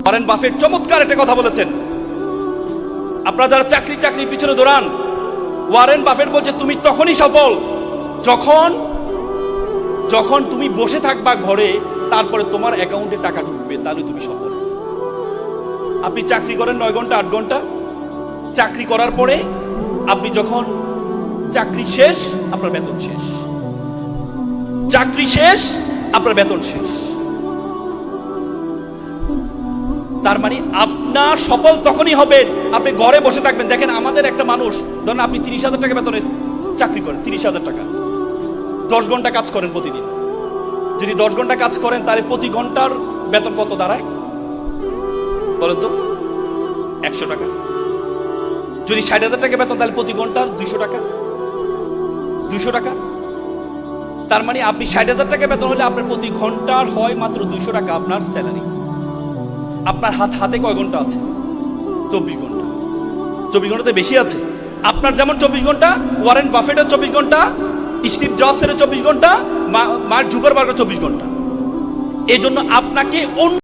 Warren Buffett চমৎকার একটা কথা বলেছেন। আপনারা যারা চাকরি পিছনে দৌড়ান, ওয়ারেন বাফেট বলছে তুমি তখনই সফল যখন তুমি বসে থাকবা ঘরে, তারপরে তোমার অ্যাকাউন্টে টাকা ঢুকবে, তাহলে তুমি সফল। আপনি চাকরি করেন 9 ঘন্টা 8 ঘন্টা, চাকরি করার পরে আপনি যখন চাকরি শেষ, আপনার বেতন শেষ, চাকরি শেষ, আপনার বেতন শেষ। তার মানে আপনার সফল তখনই হবেন আপনি ঘরে বসে থাকবেন। দেখেন আমাদের একটা মানুষ, ধরেন আপনি 30,000 টাকা বেতনে চাকরি করেন, 30,000 টাকা, 10 ঘন্টা কাজ করেন প্রতিদিন। যদি 10 ঘন্টা কাজ করেন তাহলে প্রতি ঘন্টার বেতন কত দাঁড়ায় বলেন তো? 100 টাকা। যদি 60,000 টাকা বেতন, তাহলে প্রতি ঘন্টার 200 টাকা, 200 টাকা। তার মানে আপনি 60,000 টাকা বেতন হলে আপনার প্রতি ঘন্টার হয় মাত্র 200 টাকা আপনার স্যালারি। আপনার হাতে কয় ঘন্টা আছে? 24 ঘন্টা। 24 ঘন্টাতে বেশি আছে। আপনার যেমন 24 ঘন্টা, ওয়ারেন বাফেটের 24 ঘন্টা, স্টিভ জবসের 24 ঘন্টা, মার্ক জুকারবার্গের 24 ঘন্টা। এই জন্য আপনাকে